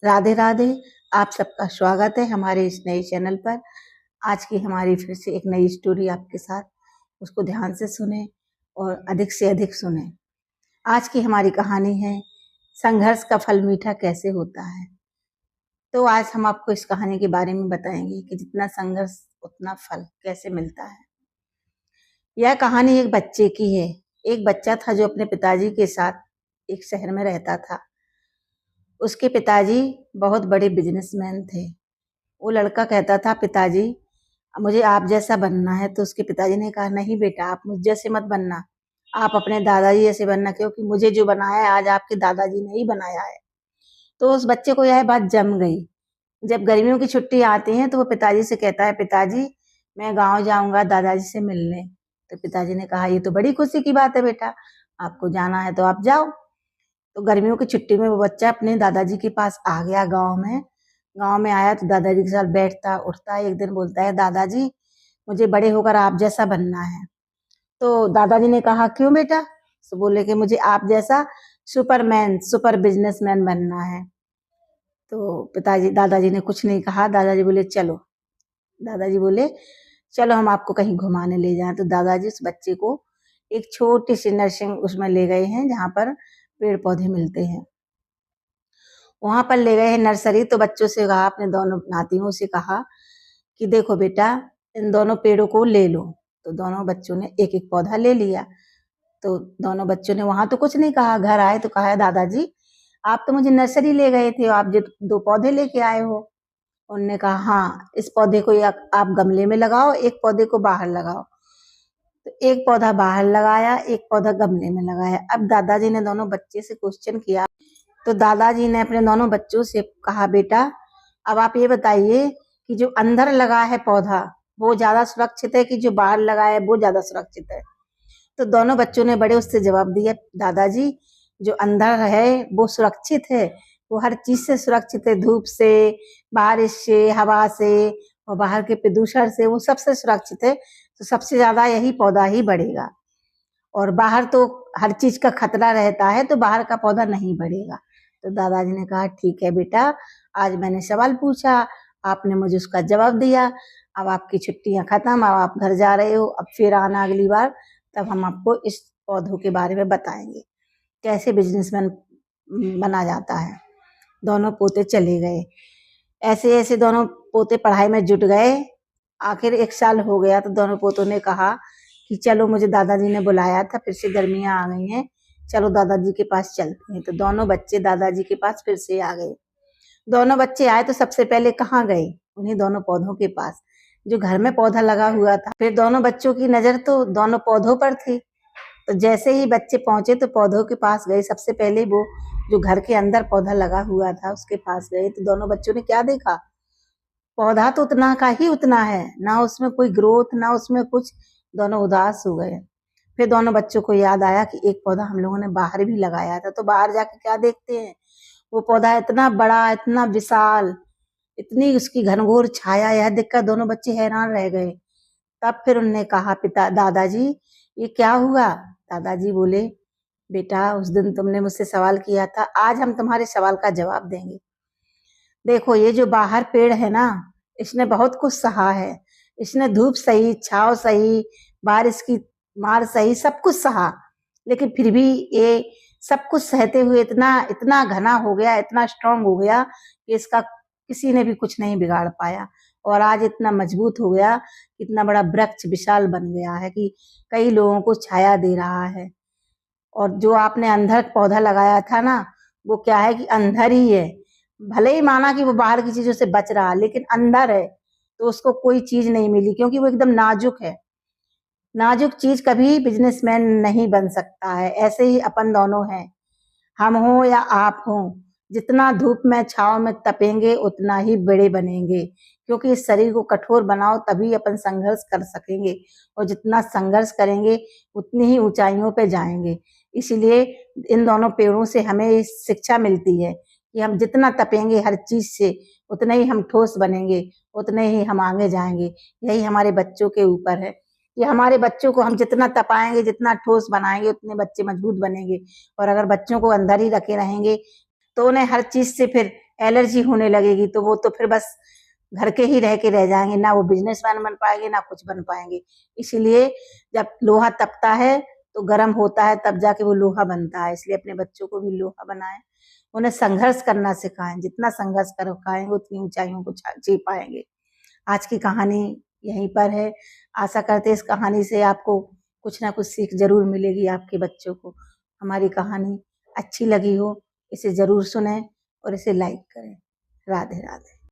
राधे राधे। आप सबका स्वागत है हमारे इस नए चैनल पर। आज की हमारी फिर से एक नई स्टोरी आपके साथ, उसको ध्यान से सुने और अधिक से अधिक सुने। आज की हमारी कहानी है संघर्ष का फल मीठा कैसे होता है। तो आज हम आपको इस कहानी के बारे में बताएंगे कि जितना संघर्ष उतना फल कैसे मिलता है। यह कहानी एक बच्चे की है। एक बच्चा था जो अपने पिताजी के साथ एक शहर में रहता था। उसके पिताजी बहुत बड़े बिजनेसमैन थे। वो लड़का कहता था, पिताजी मुझे आप जैसा बनना है। तो उसके पिताजी ने कहा, नहीं बेटा, आप मुझ जैसे मत बनना, आप अपने दादाजी जैसे बनना, क्योंकि मुझे जो बनाया है आज आपके दादाजी ने ही बनाया है। तो उस बच्चे को यह बात जम गई। जब गर्मियों की छुट्टी आती है तो वो पिताजी से कहता है, पिताजी मैं गाँव जाऊंगा दादाजी से मिलने। तो पिताजी ने कहा, ये तो बड़ी खुशी की बात है बेटा, आपको जाना है तो आप जाओ। तो गर्मियों की छुट्टी में वो बच्चा अपने दादाजी के पास आ गया गाँव में। गाँव में आया तो दादाजी के साथ बैठता उठता। एक दिन बोलता है, दादाजी मुझे बड़े होकर आप जैसा बनना है। तो दादाजी ने कहा, क्यों बेटा? तो बोले कि मुझे आप जैसा सुपरमैन, सुपर बिजनेसमैन बनना है। तो दादाजी ने कुछ नहीं कहा। दादाजी बोले, चलो हम आपको कहीं घुमाने ले जाएं। तो दादाजी उस बच्चे को एक छोटी सी नर्सिंग उसमें ले गए हैं, जहाँ पर पेड़ पौधे मिलते हैं। वहां पर ले गए हैं नर्सरी। तो बच्चों से कहा, अपने दोनों नातियों से कहा कि देखो बेटा, इन दोनों पेड़ों को ले लो। तो दोनों बच्चों ने एक एक पौधा ले लिया। तो दोनों बच्चों ने वहां तो कुछ नहीं कहा। घर आए तो कहा, दादाजी आप तो मुझे नर्सरी ले गए थे, आप जो 2 पौधे लेके आए हो। उन्होंने कहा, हाँ, इस पौधे को आप गमले में लगाओ, एक पौधे को बाहर लगाओ। तो एक पौधा बाहर लगाया, एक पौधा गमले में लगाया। अब दादाजी ने दोनों बच्चे से क्वेश्चन किया। तो दादाजी ने अपने दोनों बच्चों से कहा, बेटा अब आप ये बताइए कि जो अंदर लगा है पौधा वो ज्यादा सुरक्षित है कि जो बाहर लगा है वो ज्यादा सुरक्षित है? तो दोनों बच्चों ने बड़े उससे जवाब दिया, दादाजी जो अंदर है वो सुरक्षित है, वो हर चीज से सुरक्षित है, धूप से, बारिश से, हवा से और बाहर के प्रदूषण से, वो सबसे सुरक्षित है। तो सबसे ज्यादा यही पौधा ही बढ़ेगा। और बाहर तो हर चीज का खतरा रहता है, तो बाहर का पौधा नहीं बढ़ेगा। तो दादाजी ने कहा, ठीक है बेटा, आज मैंने सवाल पूछा, आपने मुझे उसका जवाब दिया। अब आपकी छुट्टियां खत्म, अब आप घर जा रहे हो, अब फिर आना अगली बार, तब हम आपको इस पौधों के बारे में बताएंगे कैसे बिजनेसमैन बना जाता है। दोनों पोते चले गए। ऐसे ऐसे दोनों पोते पढ़ाई में जुट गए। आखिर 1 साल हो गया तो दोनों पोतों ने कहा कि चलो, मुझे दादाजी ने बुलाया था, फिर से गर्मियां आ गई हैं, चलो दादाजी के पास चलते हैं। तो दोनों बच्चे दादाजी के पास फिर से आ गए। दोनों बच्चे आए तो सबसे पहले कहाँ गए? उन्हीं दोनों पौधों के पास जो घर में पौधा लगा हुआ था। फिर दोनों बच्चों की नजर तो दोनों पौधों पर थी। तो जैसे ही बच्चे पहुंचे तो पौधों के पास गए। सबसे पहले वो जो घर के अंदर पौधा लगा हुआ था उसके पास गए। तो दोनों बच्चों ने क्या देखा? पौधा तो उतना का ही उतना है, ना उसमें कोई ग्रोथ, ना उसमें कुछ। दोनों उदास हो गए। फिर दोनों बच्चों को याद आया कि एक पौधा हम लोगों ने बाहर भी लगाया था। तो बाहर जाके क्या देखते हैं, वो पौधा इतना बड़ा, इतना विशाल, इतनी उसकी घनघोर छाया, यह देखकर दोनों बच्चे हैरान रह गए। तब फिर उन्होंने कहा, दादाजी ये क्या हुआ? दादाजी बोले, बेटा उस दिन तुमने मुझसे सवाल किया था, आज हम तुम्हारे सवाल का जवाब देंगे। देखो, ये जो बाहर पेड़ है ना, इसने बहुत कुछ सहा है। इसने धूप सही, छाव सही, बारिश की मार सही, सब कुछ सहा। लेकिन फिर भी ये सब कुछ सहते हुए इतना इतना घना हो गया, इतना स्ट्रांग हो गया कि इसका किसी ने भी कुछ नहीं बिगाड़ पाया। और आज इतना मजबूत हो गया, इतना बड़ा वृक्ष विशाल बन गया है कि कई लोगों को छाया दे रहा है। और जो आपने अंदर पौधा लगाया था ना, वो क्या है कि अंदर ही है। भले ही माना कि वो बाहर की चीजों से बच रहा, लेकिन अंदर है तो उसको कोई चीज नहीं मिली, क्योंकि वो एकदम नाजुक है। नाजुक चीज कभी बिजनेसमैन नहीं बन सकता है। ऐसे ही अपन दोनों हैं, हम हो या आप हो, जितना धूप में छाव में तपेंगे उतना ही बड़े बनेंगे। क्योंकि इस शरीर को कठोर बनाओ तभी अपन संघर्ष कर सकेंगे, और जितना संघर्ष करेंगे उतनी ही ऊंचाइयों पे जाएंगे। इसलिए इन दोनों पेड़ों से हमें शिक्षा मिलती है कि हम जितना तपेंगे हर चीज से, उतने ही हम ठोस बनेंगे, उतने ही हम आगे जाएंगे। यही हमारे बच्चों के ऊपर है कि हमारे बच्चों को हम जितना तपाएंगे, जितना ठोस बनाएंगे, उतने बच्चे मजबूत बनेंगे। और अगर बच्चों को अंदर ही रखे रहेंगे तो उन्हें हर चीज से फिर एलर्जी होने लगेगी तो वो तो फिर बस घर के ही रह के रह जाएंगे, ना वो बिजनेसमैन बन पाएंगे ना कुछ बन पाएंगे। इसीलिए जब लोहा तपता है तो गर्म होता है, तब जाके वो लोहा बनता है। इसलिए अपने बच्चों को भी लोहा बनाएं, उन्हें संघर्ष करना सिखाएं। जितना संघर्ष कर पाएंगे उतनी ऊंचाइयों को जी पाएंगे। आज की कहानी यहीं पर है। आशा करते हैं इस कहानी से आपको कुछ ना कुछ सीख जरूर मिलेगी, आपके बच्चों को। हमारी कहानी अच्छी लगी हो, इसे जरूर सुने और इसे लाइक करें। राधे राधे।